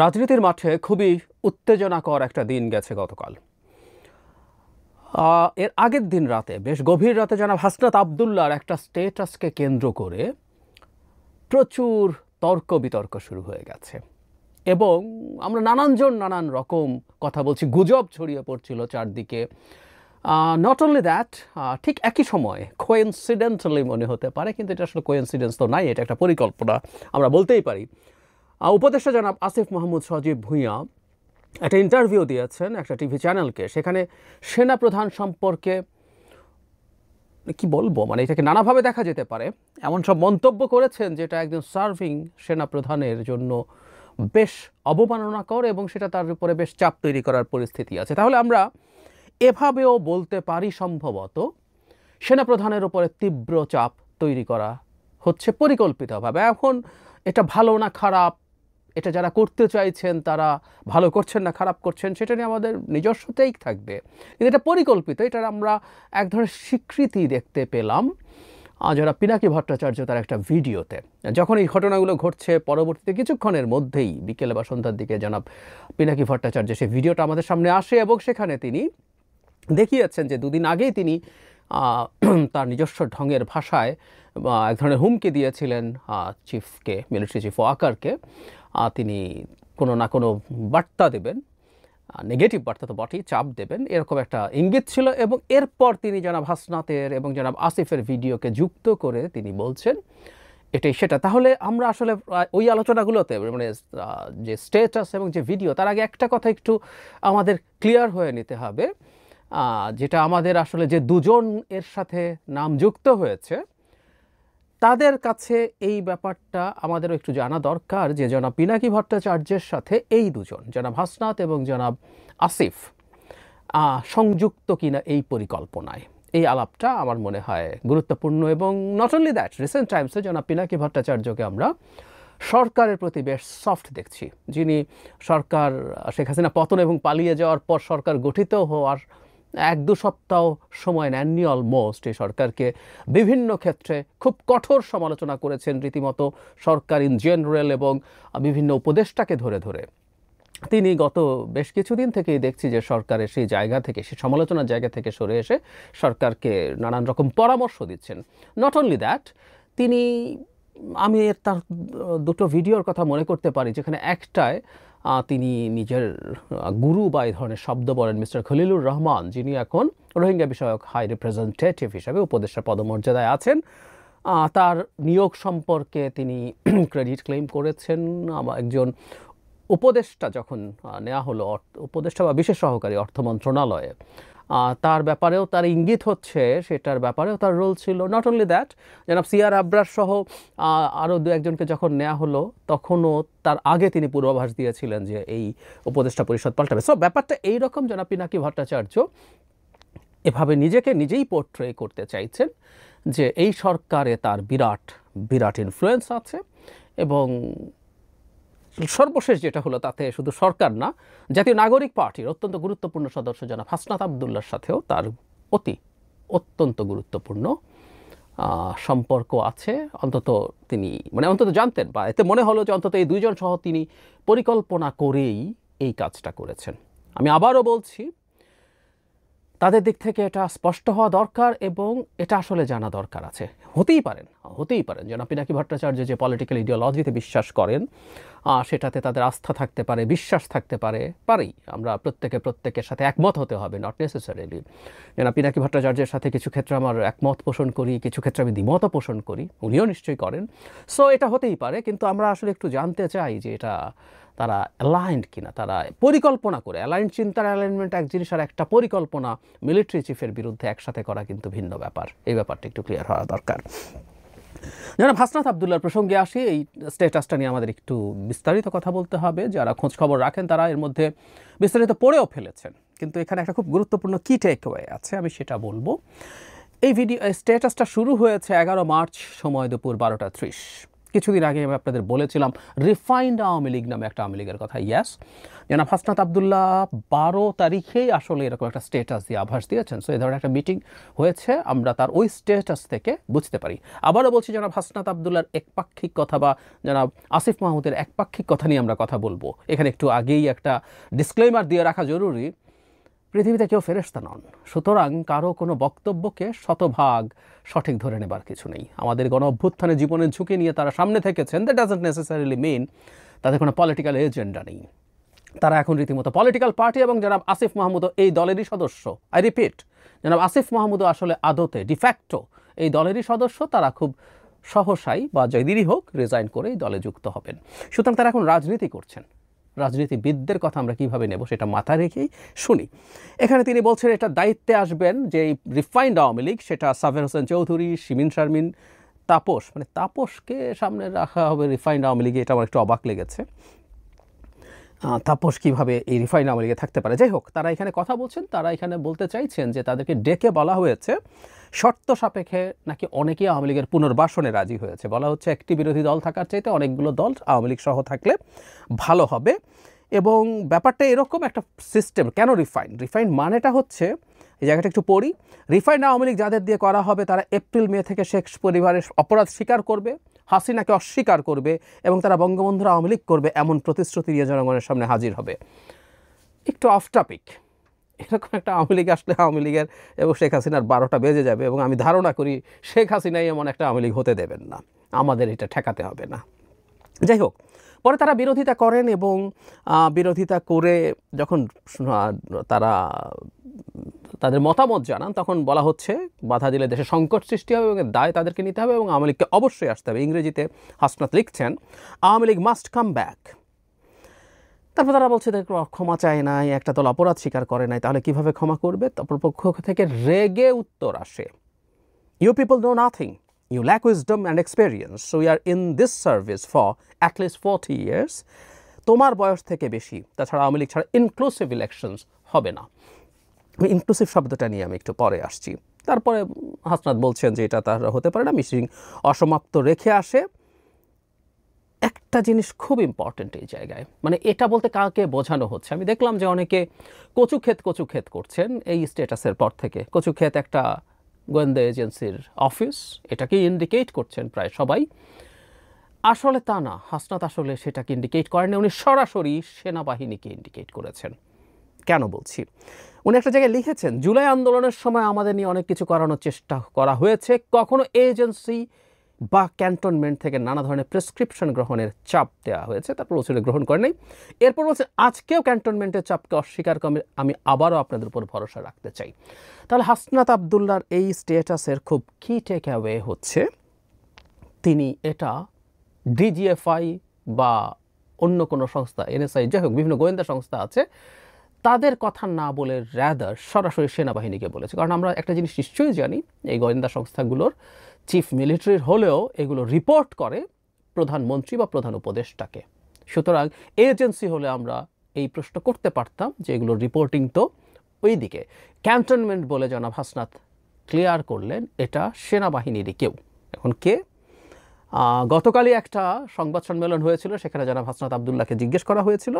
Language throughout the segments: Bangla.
রাজনীতির মাঠে খুবই উত্তেজনাকর একটা দিন গেছে গতকাল। এর আগের দিন রাতে, বেশ গভীর রাতে, জনাব হাসনাত আবদুল্লাহর একটা স্টেটাসকে কেন্দ্র করে প্রচুর তর্ক বিতর্ক শুরু হয়ে গেছে এবং আমরা নানানজন নানান রকম কথা বলছি, গুজব ছড়িয়ে পড়ছিল চারদিকে। নট অনলি দ্যাট, ঠিক একই সময়ে কোইন্সিডেন্টালি মনে হতে পারে, কিন্তু এটা আসলে কোইন্সিডেন্স তো নাই, এটা একটা পরিকল্পনা আমরা বলতেই পারি। উপদেষ্টা জনাব আসিফ মাহমুদ সজীব ভুঁইয়া একটা ইন্টারভিউ দিয়েছেন একটা টিভি চ্যানেলকে। সেখানে সেনাপ্রধান সম্পর্কে কি বলবো, মানে এটাকে নানাভাবে দেখা যেতে পারে, এমন সব মন্তব্য করেছেন যেটা একজন সার্ভিং সেনাপ্রধানের জন্য বেশ অবমাননাকর এবং সেটা তার উপরে বেশ চাপ তৈরি করার পরিস্থিতি আছে। তাহলে আমরা এভাবেও বলতে পারি সম্ভবত সেনাপ্রধানের উপরে তীব্র চাপ তৈরি করা হচ্ছে পরিকল্পিতভাবে। এখন এটা ভালো না খারাপ, এটা যারা করতে চাইছেন তারা ভালো করছেন না খারাপ করছেন, সেটা নিয়ে আমাদের নিজস্ব টেক থাকবে, কিন্তু এটা পরিকল্পিত। এটার আমরা এক ধরনের স্বীকৃতি দেখতে পেলাম যারা পিনাকি ভট্টাচার্য তার একটা ভিডিওতে। যখন এই ঘটনাগুলো ঘটছে পরবর্তীতে কিছুক্ষণের মধ্যেই বিকেলে বা সন্ধ্যার দিকে জনাব পিনাকি ভট্টাচার্য সেই ভিডিওটা আমাদের সামনে আসে এবং সেখানে তিনি দেখিয়েছেন যে দুদিন আগেই তিনি তার নিজস্ব ঢঙের ভাষায় এক ধরনের হুমকি দিয়েছিলেন চিফকে, মিলিটারি চিফ ওয়াকারকে। তিনি কোনো না কোনো বার্তা দেবেন, নেগেটিভ বার্তা তো বটেই, চাপ দেবেন, এরকম একটা ইঙ্গিত ছিল। এবং এরপর তিনি জনাব হাসনাতের এবং জনাব আসিফের ভিডিওকে যুক্ত করে তিনি বলছেন এটাই সেটা। তাহলে আমরা আসলে ওই আলোচনাগুলোতে, মানে যে স্ট্যাটাস এবং যে ভিডিও, তার আগে একটা কথা একটু আমাদের ক্লিয়ার হয়ে নিতে হবে, যেটা আমাদের আসলে যে দুজন এর সাথে নাম যুক্ত হয়েছে তাদের কাছে এই ব্যাপারটা আমাদেরও একটু জানা দরকার যে জনাব পিনাকি ভট্টাচার্যের সাথে এই দুজন, জনাব হাসনাত এবং জনাব আসিফ, সংযুক্ত কিনা এই পরিকল্পনায়। এই আলাপটা আমার মনে হয় গুরুত্বপূর্ণ। এবং নট অনলি দ্যাট, রিসেন্ট টাইমসে জনাব পিনাকি ভট্টাচার্যকে আমরা সরকারের প্রতি বেশ সফট দেখছি, যিনি সরকার শেখ হাসিনা পতন এবং পালিয়ে যাওয়ার পর সরকার গঠিত হওয়ার এক দু সপ্তাহ সময় নেননি অলমোস্ট। এই সরকারকে বিভিন্ন ক্ষেত্রে খুব কঠোর সমালোচনা করেছেন রীতিমতো সরকার ইন জেনারেল এবং বিভিন্ন উপদেষ্টাকে ধরে ধরে। তিনি গত বেশ কিছুদিন থেকেই দেখছি যে সরকারের সেই জায়গা থেকে, সেই সমালোচনার জায়গা থেকে সরে এসে সরকারকে নানান রকম পরামর্শ দিচ্ছেন। নট অনলি দ্যাট, তিনি, আমি তার দুটো ভিডিওর কথা মনে করতে পারি যেখানে একটায় তিনি নিজের গুরু বা এই ধরনের শব্দ বলেন মিস্টার খলিলুর রহমান, যিনি এখন রোহিঙ্গা বিষয়ক হাই রিপ্রেজেন্টেটিভ হিসাবে উপদেষ্টা পদমর্যাদায় আছেন। তার নিয়োগ সম্পর্কে তিনি ক্রেডিট ক্লেম করেছেন। একজন উপদেষ্টা যখন নেওয়া হলো, উপদেষ্টা বা বিশেষ সহকারী অর্থ মন্ত্রণালয়ে, তার ব্যাপারেও তার ইঙ্গিত হচ্ছে, সেটার ব্যাপারেও তার রোল ছিল। নট অনলি দ্যাট, জনাব সিআর আবরার সহ আরও দু একজনকে যখন নেওয়া হলো তখনও তার আগে তিনি পূর্বাভাস দিয়েছিলেন যে এই উপদেষ্টা পরিষদ পাল্টাবে। সো ব্যাপারটা এইরকম, জনাব পিনাকি ভট্টাচার্য এভাবে নিজেকে নিজেই পোর্ট্রে করতে চাইছেন যে এই সরকারে তার বিরাট বিরাট ইনফ্লুয়েন্স আছে। এবং সর্বশেষ যেটা হলো, তাতে শুধু সরকার না, জাতীয় নাগরিক পার্টির অত্যন্ত গুরুত্বপূর্ণ সদস্য জনাব হাসনাত আবদুল্লাহর সাথেও তার অত্যন্ত গুরুত্বপূর্ণ সম্পর্ক আছে। অন্তত তিনি, মানে অন্তত জানতেন, বা এতে মনে হলো যে অন্তত এই দুইজন সহ তিনি পরিকল্পনা করেই এই কাজটা করেছেন। আমি আবারও বলছি, তাদের দিক থেকে এটা স্পষ্ট হওয়া দরকার এবং এটা আসলে জানা দরকার আছে। হতেই পারেন জনাব পিনাকি ভট্টাচার্য যে পলিটিক্যাল ইডিওলজিতে বিশ্বাস করেন, সেটাতে তাদের আস্থা থাকতে পারে, বিশ্বাস থাকতে পারেই। আমরা প্রত্যেকের সাথে একমত হতে হবে, নট নেসেসারিলি। জনাব পিনাকি ভট্টাচার্যের সাথে কিছু ক্ষেত্রে আমার একমত পোষণ করি, কিছু ক্ষেত্রে আমি দ্বিমতও পোষণ করি, উনিও নিশ্চয়ই করেন। সো এটা হতেই পারে, কিন্তু আমরা আসলে একটু জানতে চাই যে এটা তারা অ্যালাইন্ড কিনা, তারা পরিকল্পনা করে। অ্যালাইন্ড চিন্তার অ্যালাইনমেন্ট এক জিনিস, আর একটা পরিকল্পনা মিলিটারি চিফের বিরুদ্ধে একসাথে করা কিন্তু ভিন্ন ব্যাপার। এই ব্যাপারটা একটু ক্লিয়ার হওয়া দরকার। জনাব হাসনাত আবদুল্লাহর প্রসঙ্গে আসি, এই স্ট্যাটাসটা নিয়ে আমাদের একটু বিস্তারিত কথা বলতে হবে। যারা খোঁজ খবর রাখেন তারা এর মধ্যে বিস্তারিত পড়েও ফেলেছেন, কিন্তু এখানে একটা খুব গুরুত্বপূর্ণ কি টেকওয়ে আছে, আমি সেটা বলবো। এই স্ট্যাটাসটা শুরু হয়েছে 11 মার্চ, সময় দুপুর 12টা 30। কিছুদিন আগে আমি আপনাদের বলেছিলাম রিফাইন্ড আওয়ামী লীগ নামে একটা আওয়ামী লীগের কথা। ইয়াস, জনাব হাসনাত আবদুল্লাহ 12 তারিখেই আসলে এরকম একটা স্টেটাস দিয়ে আভাস দিয়েছেন। সো এই ধরনের একটা মিটিং হয়েছে, আমরা তার ওই স্টেটাস থেকে বুঝতে পারি। আবারও বলছি, জনাব হাসনাত আবদুল্লাহর একপাক্ষিক কথা বা জনাব আসিফ মাহমুদের একপাক্ষিক কথা নিয়ে আমরা কথা বলবো। এখানে একটু আগেই একটা ডিসক্লেমার দিয়ে রাখা জরুরি, পৃথিবীতে কেউ ফেরেশতা নন, সুতরাং কারো কোনো বক্তব্যকে শতভাগ সঠিক ধরে নেবার কিছু নেই। আমাদের গণ অভ্যুত্থানে জীবনের ঝুঁকি নিয়ে তারা সামনে থেকেছেন, দ্যাট ডাজন্ট নেসেসারিলি মিন তাদের কোনো পলিটিক্যাল এজেন্ডা নেই। তারা এখন রীতিমতো পলিটিক্যাল পার্টি, এবং জনাব আসিফ মাহমুদও এই দলেরই সদস্য। আই রিপিট, জনাব আসিফ মাহমুদও আসলে আদতে ডিফ্যাক্টো এই দলেরই সদস্য। তারা খুব সহসাই বা যেদিনই হোক রিজাইন করে এই দলে যুক্ত হবেন। সুতরাং তারা এখন রাজনীতি করছেন। রাজনীতিবিদদের কথা আমরা কিভাবে নেব সেটা মাথায় রেখেই শুনি। এখানে তিনি বলছেন এটা দায়িত্বে আসবেন যে এই রিফাইন্ড আওয়ামী লীগ, সেটা সাবের হোসেন চৌধুরী, শিমিন শারমিন, তাপস, মানে তাপসকে সামনে রাখা হবে রিফাইন্ড আওয়ামী লীগে, এটা আমার একটু অবাক লেগেছে। তাপস কীভাবে এই রিফাইন্ড আওয়ামী লীগে থাকতে পারে? যাই হোক, তারা এখানে কথা বলছেন, তারা এখানে বলতে চাইছেন যে তাদেরকে ডেকে বলা হয়েছে শর্ত সাপেক্ষে নাকি অনেকেই আওয়ামী লীগের পুনর্বাসনে রাজি হয়েছে। বলা হচ্ছে একটি বিরোধী দল থাকার চাইতে অনেকগুলো দল আওয়ামী লীগ সহ থাকলে ভালো হবে। এবং ব্যাপারটা এরকম একটা সিস্টেম। কেন রিফাইন্ড মানেটা হচ্ছে, এই জায়গাটা একটু পড়ি, রিফাইন্ড আওয়ামী লীগ যাদের দিয়ে করা হবে তারা এপ্রিল মে থেকে শেখ পরিবারের অপরাধ স্বীকার করবে, হাসিনাকে অস্বীকার করবে, এবং তারা বঙ্গবন্ধুর আওয়ামী লীগ করবে এমন প্রতিশ্রুতি দিয়ে জনগণের সামনে হাজির হবে। একটু অফ টপিক, এরকম একটা আওয়ামী লীগ আসলে আওয়ামী লীগের এবং শেখ হাসিনার 12টা বেজে যাবে, এবং আমি ধারণা করি শেখ হাসিনাই এমন একটা আওয়ামী লীগ হতে দেবেন না, আমাদের এটা ঠেকাতে হবে না। যাই হোক, পরে তারা বিরোধিতা করেন, এবং বিরোধিতা করে যখন তারা তাদের মতামত জানান তখন বলা হচ্ছে বাধা দিলে দেশে সংকট সৃষ্টি হবে এবং দায় তাদেরকে নিতে হবে এবং আওয়ামী লীগকে অবশ্যই আসতে হবে। ইংরেজিতে হাসনাত লিখছেন Awami League must come back. তারপর তারা বলছে ক্ষমা চায় নাই, একটা দল অপরাধ স্বীকার করে নাই, তাহলে কিভাবে ক্ষমা করবে? তারপর পক্ষ থেকে রেগে উত্তর আসে, you people know nothing, you lack wisdom and experience, so we are in this service for at least 40 years. তোমার বয়স থেকে বেশি, তাছাড়া আওয়ামী লীগ ছাড়া ইনক্লুসিভ ইলেকশনস হবে না। ইনক্লুসিভ শব্দটা নিয়ে আমি একটু পরে আসছি। তারপরে হাসনাত বলছেন যে এটা তার হতে পারে না, মিটিং অসমাপ্ত রেখে আসে। একটা জিনিস খুব ইম্পর্টেন্ট এই জায়গায়, মানে এটা বলতে কাকে বোঝানো হচ্ছে? আমি দেখলাম যে অনেকে কচুক্ষেত করছেন এই স্ট্যাটাসের পর থেকে। কচুক্ষেত একটা গোয়েন্দা এজেন্সির অফিস, এটাকে ইন্ডিকেট করছেন প্রায় সবাই। আসলে তা না, হাসনাত আসলে সেটাকে ইন্ডিকেট করেন, উনি সরাসরি সেনাবাহিনীকে ইন্ডিকেট করেছেন। কেন বলছি? উনি একটা জায়গায় লিখেছেন, জুলাই আন্দোলনের সময় আমাদের নিয়ে অনেক কিছু করানোর চেষ্টা করা হয়েছে, কখনো এজেন্সি বা ক্যান্টনমেন্ট থেকে নানা ধরনের প্রেসক্রিপশন গ্রহণের চাপ দেওয়া হয়েছে, তারপর ওসিরে গ্রহণ করে নাই। এরপর বলছে আজকেও ক্যান্টনমেন্টের চাপকে অস্বীকার করে আমি আবারও আপনাদের উপর ভরসা রাখতে চাই। তাহলে হাসনাত আবদুল্লাহর এই স্ট্যাটাসের খুব কি টেক অ্যাওয়ে হচ্ছে, তিনি এটা ডিজিএফআই বা অন্য কোনো সংস্থা, এনএসআই, যাই হোক বিভিন্ন গোয়েন্দা সংস্থা আছে, তাদের কথা না বলে র্যাদার সরাসরি সেনাবাহিনীকে বলেছে। কারণ আমরা একটা জিনিস নিশ্চয়ই জানি, এই গোয়েন্দা সংস্থাগুলোর চিফ মিলিটারির হলেও এগুলো রিপোর্ট করে প্রধানমন্ত্রী বা প্রধান উপদেষ্টাকে। সুতরাং এজেন্সি হলে আমরা এই প্রশ্ন করতে পারতাম যে এগুলোর রিপোর্টিং তো ওই দিকে। ক্যান্টনমেন্ট বলে জনাব হাসনাত ক্লিয়ার করলেন এটা সেনাবাহিনীরই কেউ। এখন কে? গতকালই একটা সংবাদ সম্মেলন হয়েছিল, সেখানে জনাব হাসনাত আবদুল্লাহকে জিজ্ঞেস করা হয়েছিল,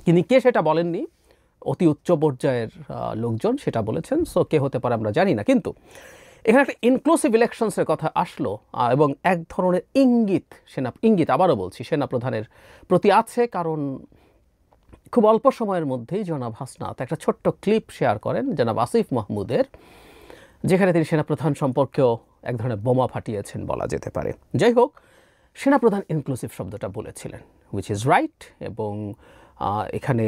তিনি কে সেটা বলেননি, অতি উচ্চ পর্যায়ের লোকজন সেটা বলেছেন। সো কে হতে পারে আমরা জানি না, কিন্তু এখানে একটা ইনক্লুসিভ ইলেকশনসের কথা আসলো এবং এক ধরনের ইঙ্গিত আবারও বলছি সেনাপ্রধানের প্রতি আছে। কারণ খুব অল্প সময়ের মধ্যেই জনাব হাসনাত একটা ছোট্ট ক্লিপ শেয়ার করেন জনাব আসিফ মাহমুদের, যেখানে তিনি সেনাপ্রধান সম্পর্কেও এক ধরনের বোমা ফাটিয়েছেন বলা যেতে পারে। যাই হোক, সেনাপ্রধান ইনক্লুসিভ শব্দটা বলেছিলেন, হুইচ ইজ রাইট। এবং এখানে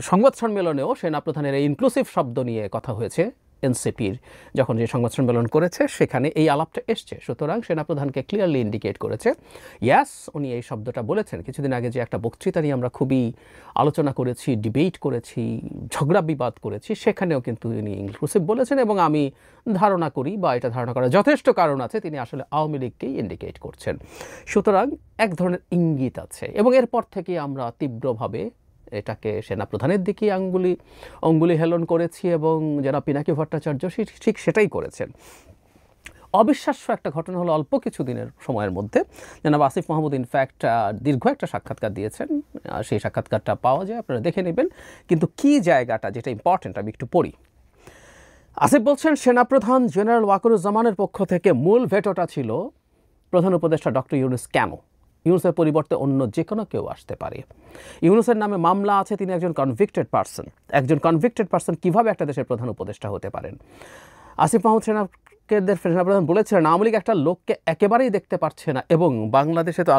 সংবাদ সম্মেলনেও সেনাপ্রধানের এই ইনক্লুসিভ শব্দ নিয়ে কথা হয়েছে। এনসিপির যখন যে সংবাদ সম্মেলন করেছে সেখানে এই আলাপটা এসছে। সুতরাং সেনাপ্রধানকে ক্লিয়ারলি ইন্ডিকেট করেছে, ইয়াস উনি এই শব্দটা বলেছেন। কিছুদিন আগে যে একটা বক্তৃতা নিয়ে আমরা খুবই আলোচনা করেছি, ডিবেট করেছি, ঝগড়া বিবাদ করেছি, সেখানেও কিন্তু তিনি ইনক্লুসিভ বলেছেন। এবং আমি ধারণা করি, বা এটা ধারণা করার যথেষ্ট কারণ আছে, তিনি আসলে আওয়ামী লীগকেই ইন্ডিকেট করছেন। সুতরাং এক ধরনের ইঙ্গিত আছে, এবং এরপর থেকে আমরা তীব্রভাবে এটাকে সেনাপ্রধানের দিকে অঙ্গুলি হেলন করেছি, এবং যারা পিনাকি ভট্টাচার্য ঠিক সেটাই করেছেন। অবিশ্বাস্য একটা ঘটনা হলো অল্প কিছু দিনের সময়ের মধ্যে জনাব আসিফ মাহমুদ ইনফ্যাক্ট দীর্ঘ একটা সাক্ষাৎকার দিয়েছেন, সেই সাক্ষাৎকারটা পাওয়া যায়, আপনারা দেখে নেবেন। কিন্তু কি জায়গাটা যেটা ইম্পর্টেন্ট আমি একটু পড়ি। আসিফ বলছেন, সেনাপ্রধান জেনারেল ওয়াকারুজ্জামানের পক্ষ থেকে মূল ভেটোটা ছিল প্রধান উপদেষ্টা ডক্টর ইউনূস কেন, ইউনূসের পরিবর্তে অন্য যে কোনো কেউ আসতে পারে। ইউনূসের নামে মামলা আছে, তিনি একজন কনভিক্টেড পারসন। একজন কনভিক্টেড পারসন কীভাবে একটা দেশের প্রধান উপদেষ্টা হতে পারেন? আসিফ মাহমুদ সেনাপ্রধান বলেছিলেন, আওয়ামী লীগ একটা লোককে একেবারেই দেখতে পারছে না, এবং বাংলাদেশে তো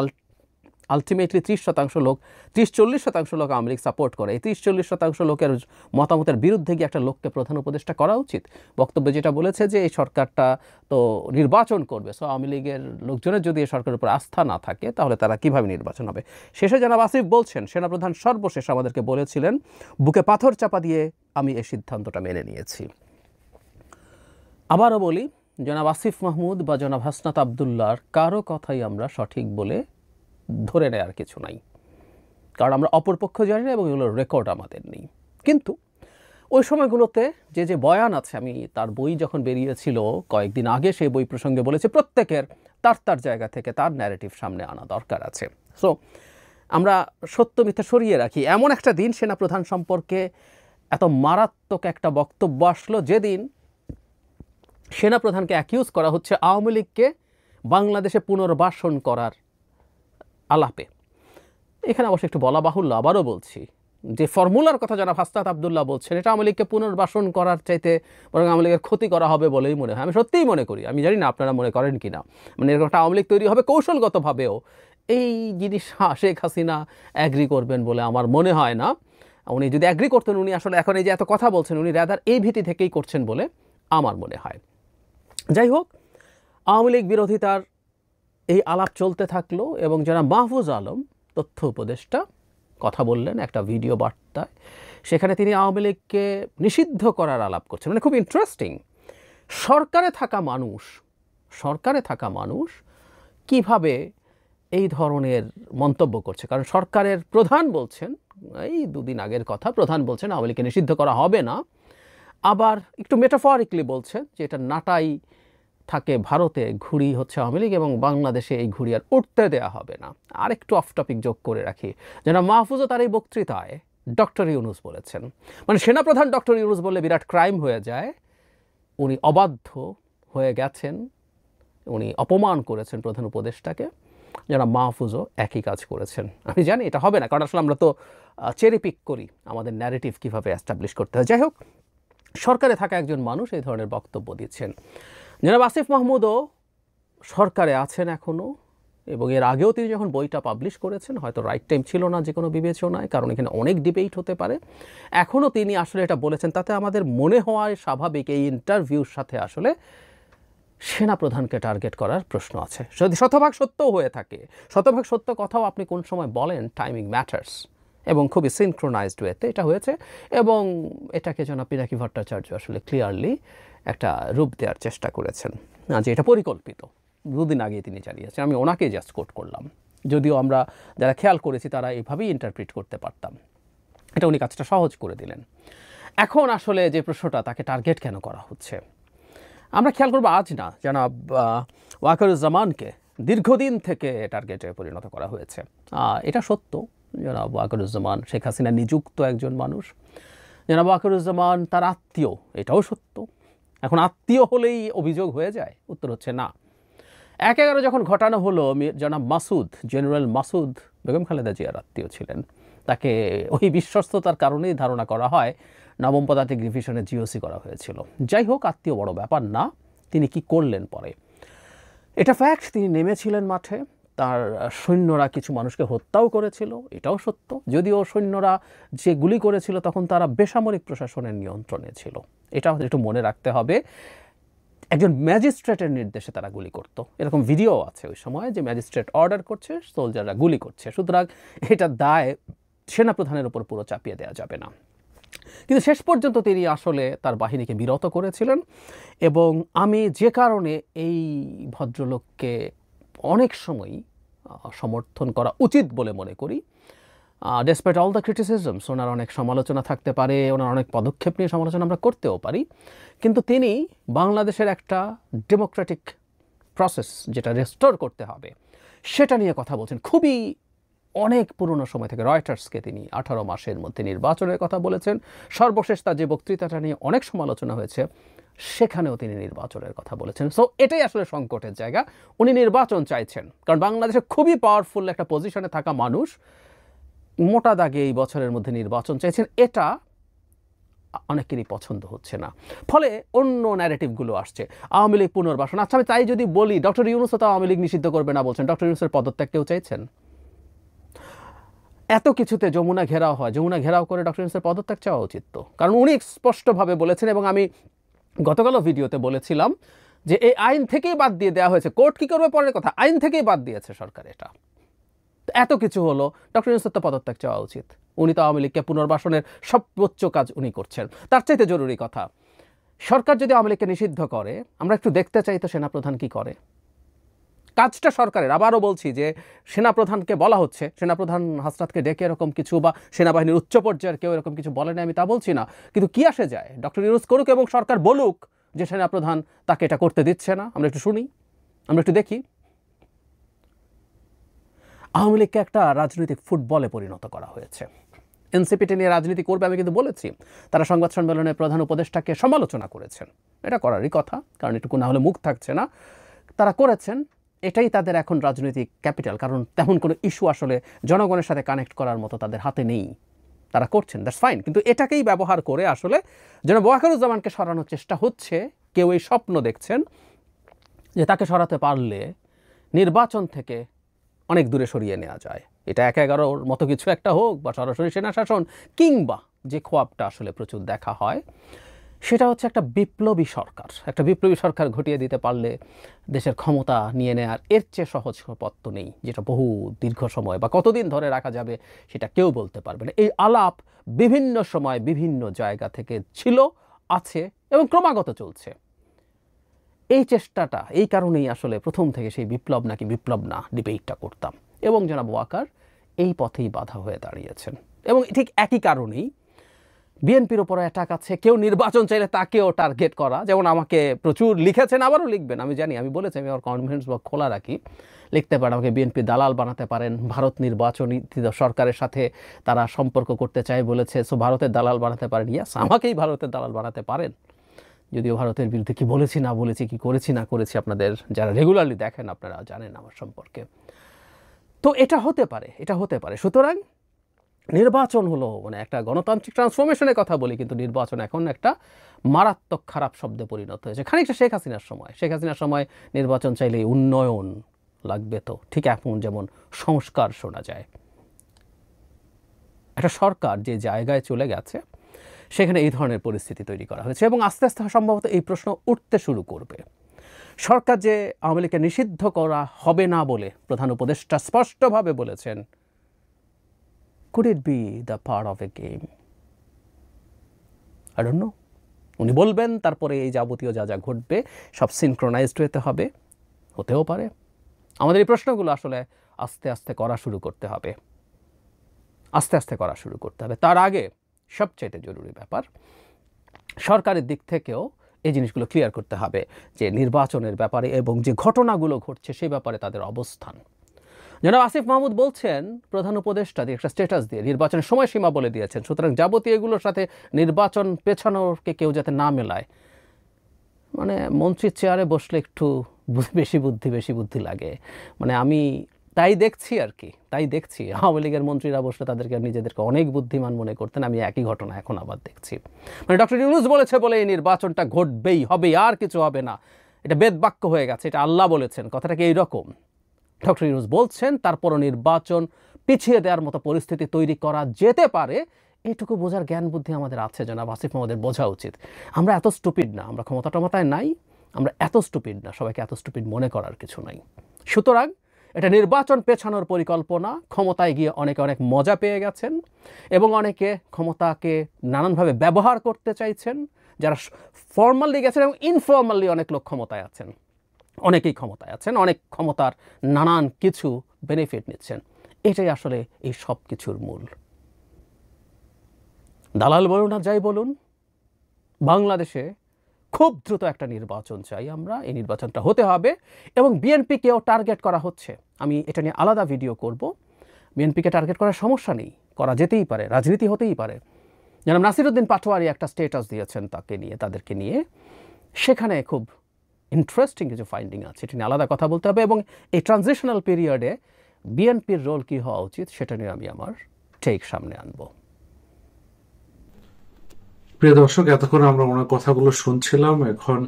আলটিমেটলি 30-40% লোক আওয়ামী লীগ সাপোর্ট করে। এই 30-40% লোকের মতামতের বিরুদ্ধে গিয়ে একটা লোককে প্রধান উপদেষ্টা করা উচিত। বক্তব্যে যেটা বলেছে যে এই সরকারটা তো নির্বাচন করবে, সো আওয়ামী লীগের লোকজনের যদি এই সরকারের উপর আস্থা না থাকে তাহলে তারা কিভাবে নির্বাচন হবে। শেষে জনাব আসিফ বলছেন, সেনাপ্রধান সর্বশেষ আমাদেরকে বলেছিলেন, বুকে পাথর চাপা দিয়ে আমি এই সিদ্ধান্তটা মেনে নিয়েছি। আবারও বলি, জনাব আসিফ মাহমুদ বা জনাব হাসনাত আবদুল্লাহর কারো কথাই আমরা সঠিক বলে ধরে নেওয়ার কিছু নাই, কারণ আমরা অপরপক্ষ জানি না এবং এগুলোর রেকর্ড আমাদের নেই। কিন্তু ওই সময়গুলোতে যে বয়ান আছে, আমি তার বই যখন বেরিয়েছিল কয়েকদিন আগে সেই বই প্রসঙ্গে বলেছি, প্রত্যেকের তার জায়গা থেকে তার ন্যারেটিভ সামনে আনা দরকার আছে। সো আমরা সত্য মিথ্যা সরিয়ে রাখি। এমন একটা দিন সেনাপ্রধান সম্পর্কে এত মারাত্মক একটা বক্তব্য আসলো যেদিন সেনাপ্রধানকে অ্যাকিউজ করা হচ্ছে আওয়ামী লীগকে বাংলাদেশে পুনর্বাসন করার আলাপে। এখানে অবশ্য একটু বলা বাহুল্য, আবারও বলছি, যে ফর্মুলার কথা যারা হাসনাত আবদুল্লাহ বলছেন, এটা আওয়ামী লীগকে পুনর্বাসন করার চাইতে বরং আওয়ামী লীগের ক্ষতি করা হবে বলেই মনে হয়। আমি সত্যিই মনে করি, আমি জানি না আপনারা মনে করেন কি না। মানে এরকম একটা আওয়ামী লীগ তৈরি হবে কৌশলগতভাবেও, এই জিনিস শেখ হাসিনা অ্যাগ্রি করবেন বলে আমার মনে হয় না। উনি যদি অ্যাগ্রি করতেন, উনি আসলে এখন এই যে এত কথা বলছেন, উনি রাদার এই ভীতি থেকেই করছেন বলে আমার মনে হয়। যাই হোক, আওয়ামী লীগ বিরোধিতার এই আলাপ চলতে থাকলো এবং যারা মাহফুজ আলম তথ্য উপদেষ্টা কথা বললেন একটা ভিডিও বার্তায়, সেখানে তিনি আওয়ামী লীগকে নিষিদ্ধ করার আলাপ করছেন। মানে খুব ইন্টারেস্টিং, সরকারে থাকা মানুষ কিভাবে এই ধরনের মন্তব্য করছে। কারণ সরকারের প্রধান বলছেন, এই দুদিন আগের কথা, প্রধান বলছেন আওয়ামী লীগকে নিষিদ্ধ করা হবে না, আবার একটু মেটাফরিক্যালি বলছেন যে এটা নাটাই থাকে ভারতে, ঘুড়ি হচ্ছে আওয়ামী লীগ এবং বাংলাদেশে এই ঘুড়ি আর উঠতে দেওয়া হবে না। আর একটু অফ টপিক যোগ করে রাখি, যেন মাহফুজও তার এই বক্তৃতায় ডক্টর ইউনূস বলেছেন, মানে সেনাপ্রধান ডক্টর ইউনূস বললে বিরাট ক্রাইম হয়ে যায়, উনি অবাধ্য হয়ে গেছেন, উনি অপমান করেছেন প্রধান উপদেষ্টাকে। যারা মাহফুজও একই কাজ করেছেন। আমি জানি এটা হবে না, কারণ আসলে আমরা তো চেরি পিক করি আমাদের ন্যারেটিভ কীভাবে অ্যাস্টাবলিশ করতে হয়। যাই হোক, সরকারে থাকা একজন মানুষ এই ধরনের বক্তব্য দিচ্ছেন। জনাব আসিফ মাহমুদও সরকারে আছেন এখনও, এবং এর আগেও তিনি যখন বইটা পাবলিশ করেছেন হয়তো রাইট টাইম ছিল না যে কোনো বিবেচনায়, কারণ এখানে অনেক ডিবেট হতে পারে। এখনও তিনি আসলে এটা বলেছেন, তাতে আমাদের মনে হওয়ায় স্বাভাবিক এই ইন্টারভিউর সাথে আসলে সেনাপ্রধানকে টার্গেট করার প্রশ্ন আছে। যদি শতভাগ সত্যও হয়ে থাকে, শতভাগ সত্য কথাও আপনি কোন সময় বলেন, টাইমিং ম্যাটার্স, এবং খুবই সিনক্রোনাইজড ওয়েতে এটা হয়েছে, এবং এটাকে জনাব পিনাকি ভট্টাচার্য আসলে ক্লিয়ারলি একটা রূপ দেওয়ার চেষ্টা করেছেন যে এটা পরিকল্পিত। দুদিন আগে তিনি জানিয়েছেন, আমি ওনাকে জাস্ট কোট করলাম, যদিও আমরা যারা খেয়াল করেছি তারা এইভাবেই ইন্টারপ্রিট করতে পারতাম। এটা উনি কাজটা সহজ করে দিলেন। এখন আসলে যে প্রশ্নটা, তাকে টার্গেট কেন করা হচ্ছে, আমরা খেয়াল করবো আজ না, জনাব ওয়াকারুজ্জামানকে দীর্ঘদিন থেকে টার্গেটে পরিণত করা হয়েছে। এটা সত্য, জনাব ওয়াকারুজ্জামান শেখ হাসিনা নিযুক্ত একজন মানুষ। জনাব ওয়াকারুজ্জামান তার আত্মীয়, এটাও সত্য। এখন আত্মীয় হলেই অভিযোগ হয়ে যায়? উত্তর হচ্ছে না। 1/11 যখন ঘটানো হলো, জনাব মাসুদ, জেনারেল মাসুদ বেগম খালেদা জিয়ার আত্মীয় ছিলেন। তাকে ওই বিশ্বস্ততার কারণেই ধারণা করা হয় নবম পদাতিক ডিভিশনে জিওসি করা হয়েছিল। যাই হোক, আত্মীয় বড় ব্যাপার না, তিনি কি করলেন পরে এটা ফ্যাক্ট। তিনি নেমেছিলেন মাঠে, তার সৈন্যরা কিছু মানুষকে হত্যাও করেছিল, এটাও সত্য। যদিও সৈন্যরা যে গুলি করেছিল তখন তারা বেসামরিক প্রশাসনের নিয়ন্ত্রণে ছিল, এটা আমাদের একটু মনে রাখতে হবে। একজন ম্যাজিস্ট্রেটের নির্দেশে তারা গুলি করত, এরকম ভিডিও আছে ওই সময় যে ম্যাজিস্ট্রেট অর্ডার করছে, সোলজাররা গুলি করছে। সুতরাং এটা দায় সেনাপ্রধানের উপর পুরো চাপিয়ে দেওয়া যাবে না। কিন্তু শেষ পর্যন্ত তিনি আসলে তার বাহিনীকে বিরত করেছিলেন, এবং আমি যে কারণে এই ভদ্রলোককে অনেক সময়ই সমর্থন করা উচিত বলে মনে করি, ডেসপাইট অল দ্য ক্রিটিসিজমস, ওনার অনেক সমালোচনা থাকতে পারে, ওনার অনেক পদক্ষেপ নিয়ে সমালোচনা আমরা করতেও পারি, কিন্তু তিনি বাংলাদেশের একটা ডেমোক্রেটিক প্রসেস যেটা রেস্টোর করতে হবে সেটা নিয়ে কথা বলছেন। খুবই অনেক পুরনো সময় থেকে রয়টার্সকে তিনি 18 মাসের মধ্যে নির্বাচনের কথা বলেছেন। সর্বশেষ তার যে বক্তৃতাটা নিয়ে অনেক সমালোচনা হয়েছে সেখানেও তিনি নির্বাচনের কথা বলেছেন। সো এটাই আসলে সংকটের জায়গা। উনি নির্বাচন চাইছেন, কারণ বাংলাদেশে খুবই পাওয়ারফুল একটা পজিশনে থাকা মানুষ মোটা দাগে এই বছরের মধ্যে নির্বাচন চাইছেন। এটা অনেকেরই পছন্দ হচ্ছে না, ফলে অন্য ন্যারেটিভগুলো আসছে। আওয়ামী লীগ পুনর্বাসন, আচ্ছা আমি তাই যদি বলি ডক্টর ইউনূসও তো আওয়ামী লীগ নিষিদ্ধ করবে না বলছেন, ডক্টর ইউনূসের পদত্যাগ কেউ চাইছেন? এত কিছুতে যমুনা ঘেরাও হয়, যমুনা ঘেরাও করে ডক্টর ইউনূসের পদত্যাগ চাওয়া উচিত তো, কারণ উনি স্পষ্টভাবে বলেছেন এবং আমি গতকালও ভিডিওতে বলেছিলাম যে এই আইন থেকেই বাদ দিয়ে দেওয়া হয়েছে। কোর্ট কী করবে পরের কথা, আইন থেকেই বাদ দিয়েছে সরকার। এটা এত কিছু হলো, ডক্টর ইউনূসের তো পদত্যাগ চাওয়া উচিত। উনি তো আওয়ামী লীগকে পুনর্বাসনের সর্বোচ্চ কাজ উনি করছেন। তার চাইতে জরুরি কথা, সরকার যদি আওয়ামী লীগকে নিষিদ্ধ করে, আমরা একটু দেখতে চাই তো সেনাপ্রধান কি করে। কাজটা সরকারের, আবারও বলছি যে সেনাপ্রধানকে বলা হচ্ছে, সেনাপ্রধান হাসনাতকে ডেকে এরকম কিছু বা সেনাবাহিনীর উচ্চ পর্যায়ের কেউ এরকম কিছু বলে না, আমি তা বলছি না, কিন্তু কি আসে যায়, ডক্টর ইউনূস করুক এবং সরকার বলুক যে সেনাপ্রধান তাকে এটা করতে দিচ্ছে না। আমরা একটু শুনি, আমরা একটু দেখি। আওয়ামী লীগকে একটা রাজনৈতিক ফুটবলে পরিণত করা হয়েছে। এনসিপিটি নিয়ে রাজনীতি করবে আমি কিন্তু বলেছি, তারা সংবাদ সম্মেলনে প্রধান উপদেষ্টাকে সমালোচনা করেছেন। এটা করারই কথা, কারণ এটুকু না হলে মুখ থাকছে না। তারা করেছেন, এটাই তাদের এখন রাজনৈতিক ক্যাপিটাল, কারণ তেমন কোনো ইস্যু আসলে জনগণের সাথে কানেক্ট করার মতো তাদের হাতে নেই। তারা করছেন, দ্যাটস ফাইন, কিন্তু এটাকেই ব্যবহার করে আসলে জনাব ওয়াকারুজ্জামানকে সরানোর চেষ্টা হচ্ছে। কেউ এই স্বপ্ন দেখছেন যে তাকে সরাতে পারলে নির্বাচন থেকে অনেক দূরে সরিয়ে নেওয়া যায়। এটা ১/১১-র মতো কিছু একটা হোক, বা সরাসরি সেনা শাসন, কিংবা যে খোয়াবটা আসলে প্রচুর দেখা হয় সেটা হচ্ছে একটা বিপ্লবী সরকার। একটা বিপ্লবী সরকার ঘটিয়ে দিতে পারলে দেশের ক্ষমতা নিয়ে নেওয়ার এর চেয়ে সহজ পথ তো নেই, যেটা বহু দীর্ঘ সময় বা কতদিন ধরে রাখা যাবে সেটা কেউ বলতে পারবে না। এই আলাপ বিভিন্ন সময় বিভিন্ন জায়গা থেকে ছিল, আছে এবং ক্রমাগত চলছে। এই চেষ্টাটা, এই কারণেই আসলে প্রথম থেকে সেই বিপ্লব নাকি বিপ্লব না ডিবেটটা করতাম, এবং জনাব ওয়াকার এই পথেই বাধা হয়ে দাঁড়িয়েছেন। এবং ঠিক একই কারণেই বিএনপির ওপর অ্যাটাক আছে। কেউ নির্বাচন চাইলে তাকেও টার্গেট করা, যেমন আমাকে প্রচুর লিখেছেন, আবারও লিখবেন, আমি জানি, আমি বলেছি আমি আমার কনফিডেন্স বক্স খোলা রাখি, লিখতে পারেন, আমাকে বিএনপি দালাল বানাতে পারেন, ভারত নির্বাচনী সরকারের সাথে তারা সম্পর্ক করতে চায় বলেছে, সো ভারতের দালাল বানাতে পারেন। ইয়াস, আমাকেই ভারতের দালাল বানাতে পারেন, যদিও ভারতের বিরুদ্ধে কি বলেছি না বলেছি, কি করেছি না করেছি আপনাদের যারা রেগুলারলি দেখেন আপনারা জানেন আমার সম্পর্কে। তো এটা হতে পারে, এটা হতে পারে। সুতরাং নির্বাচন হলো মানে একটা গণতান্ত্রিক ট্রান্সফরমেশনের কথা বলি, কিন্তু নির্বাচন এখন একটা মারাত্মক খারাপ শব্দে পরিণত হয়েছে। খানিকটা শেখ হাসিনার সময়, শেখ হাসিনার সময় নির্বাচন চাইলে উন্নয়ন লাগবে, তো ঠিক এখন যেমন সংস্কার শোনা যায়। একটা সরকার যে জায়গায় চলে গেছে সেখানে এই ধরনের পরিস্থিতি তৈরি করা হয়েছে, এবং আস্তে আস্তে সম্ভবত এই প্রশ্ন উঠতে শুরু করবে। সরকার যে আওয়ামী লীগকে নিষিদ্ধ করা হবে না বলে প্রধান উপদেষ্টা স্পষ্টভাবে বলেছেন, could it be the part of a game? I don't know. উনি বলবেন, তারপরে এই যাবতীয় যা যা ঘটবে সব সিনক্রোনাইজড হতে হবে, হতেও পারে। আমাদের এই প্রশ্নগুলো আসলে আস্তে আস্তে করা শুরু করতে হবে, আস্তে আস্তে করা শুরু করতে হবে। তার আগে সবচাইতে জরুরি ব্যাপার, সরকারের দিক থেকেও এই জিনিসগুলো ক্লিয়ার করতে হবে যে নির্বাচনের ব্যাপারে এবং যে ঘটনাগুলো ঘটছে সেই ব্যাপারে তাদের অবস্থান। জনাব আসিফ মাহমুদ বলছেন, প্রধান উপদেষ্টা দিয়ে একটা স্ট্যাটাস দিয়ে নির্বাচনের সময়সীমা বলে দিয়েছেন, সুতরাং যাবতীয় এগুলোর সাথে নির্বাচন পেছানোকে কেউ যাতে না মেলায়। মানে মন্ত্রীর চেয়ারে বসলে একটু বেশি বুদ্ধি লাগে। মানে আমি তাই দেখছি আর কি, তাই দেখছি। আওয়ামী লীগের মন্ত্রীরা বসলে তাদেরকে নিজেদেরকে অনেক বুদ্ধিমান মনে করতেন, আমি একই ঘটনা এখন আবার দেখছি। মানে ডক্টর ইউনূস বলেছে বলে এই নির্বাচনটা ঘটবেই, হবে, আর কিছু হবে না, এটা বেদবাক্য হয়ে গেছে, এটা আল্লাহ বলেছেন, কথাটা কি এইরকম? ডক্টর ইউনূস বলছেন তারপরও নির্বাচন পিছিয়ে দেওয়ার মতো পরিস্থিতি তৈরি করা যেতে পারে, এইটুকু বোঝার জ্ঞান বুদ্ধি আমাদের আছে। জনাব আসিফ মাহমুদের বোঝা উচিত। আমরা এত স্টুপিড না, আমরা ক্ষমতায় নাই, আমরা এত স্টুপিড না, সবাইকে এত স্টুপিড মনে করার কিছু নাই। সুতরাং এটা নির্বাচন পেছানোর পরিকল্পনা। ক্ষমতায় গিয়ে অনেকে অনেক মজা পেয়ে গেছেন এবং অনেকে ক্ষমতাকে নানানভাবে ব্যবহার করতে চাইছেন। যারা ফর্মালি গেছেন এবং ইনফর্মালি অনেক লোক ক্ষমতায় আছেন, অনেকেই ক্ষমতায় আছেন, অনেক ক্ষমতার নানান কিছু বেনিফিট নিচ্ছেন। এটাই আসলে এই সব কিছুর মূল। দালাল বলুন আর যাই বলুন, বাংলাদেশে খুব দ্রুত একটা নির্বাচন চাই আমরা, এই নির্বাচনটা হতে হবে এবং বিএনপিকেও টার্গেট করা হচ্ছে। আমি এটা নিয়ে আলাদা ভিডিও করব। বিএনপিকে টার্গেট করার সমস্যা নেই, করা যেতেই পারে, রাজনীতি হতেই পারে। যেমন নাসিরুদ্দিন পাটোয়ারি একটা স্টেটাস দিয়েছেন তাদেরকে নিয়ে, সেখানে খুব ইন্টারেস্টিং কিছু ফাইন্ডিং আছে, এটা নিয়ে আলাদা কথা বলতে হবে। এবং এই ট্রানজিশনাল পিরিয়ডে বিএনপির রোল কী হওয়া উচিত সেটা নিয়ে আমি আমার টেক সামনে আনবো। প্রিয় দর্শক, এতক্ষণ আমরা ওনার কথাগুলো শুনছিলাম। এখন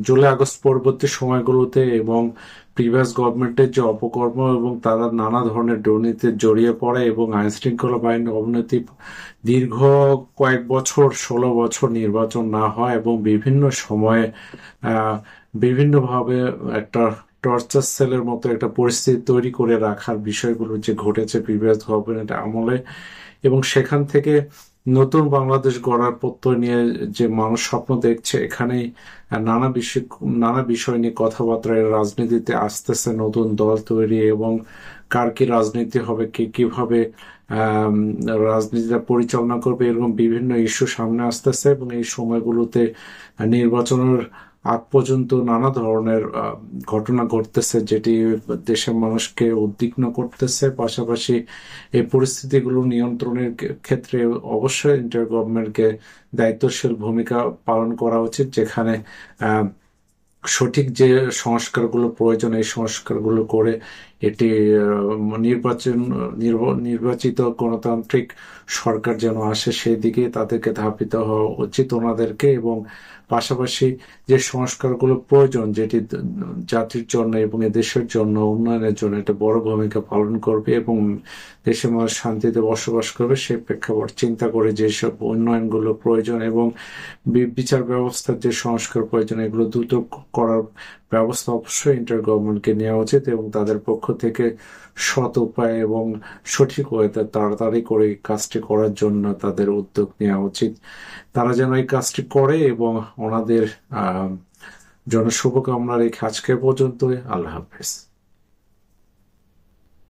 জুলাই আগস্ট পরবর্তী সময়গুলোতে এবং প্রিভিয়াস গভর্নমেন্টের যে অপকর্ম এবং তারা নানা ধরনের দুর্নীতিতে জড়িয়ে পড়ে এবং আইন শৃঙ্খলা বাহিনীর অবনতি, দীর্ঘ কয়েক বছর 16 বছর নির্বাচন না হয় এবং বিভিন্ন সময়ে বিভিন্নভাবে একটা টর্চার সেলের মতো একটা পরিস্থিতি তৈরি করে রাখার বিষয়গুলো যে ঘটেছে প্রিভিয়াস গভর্নমেন্ট আমলে, এবং সেখান থেকে নতুন বাংলাদেশ গড়ার প্রত্যয় নিয়ে যে মানুষ স্বপ্ন দেখছে, এখানেই নানা বিষয় নিয়ে কথাবার্তা রাজনীতিতে আসতেছে, নতুন দল তৈরি এবং কার কি রাজনীতি হবে, কে কিভাবে রাজনীতিটা পরিচালনা করবে, এরকম বিভিন্ন ইস্যু সামনে আসতেছে। এবং এই সময়গুলোতে নির্বাচনের আগ পর্যন্ত নানা ধরনের ঘটনা ঘটতেছে, যেটি দেশের মানুষকে উদ্বিগ্ন করতেছে। পাশাপাশি এই পরিস্থিতিগুলো নিয়ন্ত্রণের ক্ষেত্রে অবশ্যই ইন্টার গভর্নমেন্টকে দায়িত্বশীল ভূমিকা পালন করা উচিত, যেখানে সঠিক যে সংস্কারগুলো প্রয়োজন এই সংস্কারগুলো করে এটি নির্বাচিত গণতান্ত্রিক সরকার যেন আসে, সেই দিকে তাদেরকে ধাবিত হওয়া উচিত ওনাদেরকে। এবং পাশাপাশি যে সংস্কারগুলো প্রয়োজন, যেটি জাতির জন্য এবং দেশের জন্য উন্নয়নের জন্য একটা বড় ভূমিকা পালন করবে এবং দেশের মানুষ শান্তিতে বসবাস করবে, সেই প্রেক্ষাপট চিন্তা করে যেসব উন্নয়নগুলো প্রয়োজন এবং বিচার ব্যবস্থার যে সংস্কার প্রয়োজন, এগুলো দ্রুত করার ব্যবস্থা অবশ্যই ইন্টার গভর্নমেন্টকে নেওয়া উচিত এবং তাদের পক্ষ থেকে সৎ উপায় এবং সঠিক ওয়েতে তাড়াতাড়ি করে এই কাজটি করার জন্য তাদের উদ্যোগ নেওয়া উচিত। তারা যেন এই কাজটি করে এবং ওনাদের জন্য শুভকামনা রেখে আজকে পর্যন্ত আল্লাহ হাফেজ।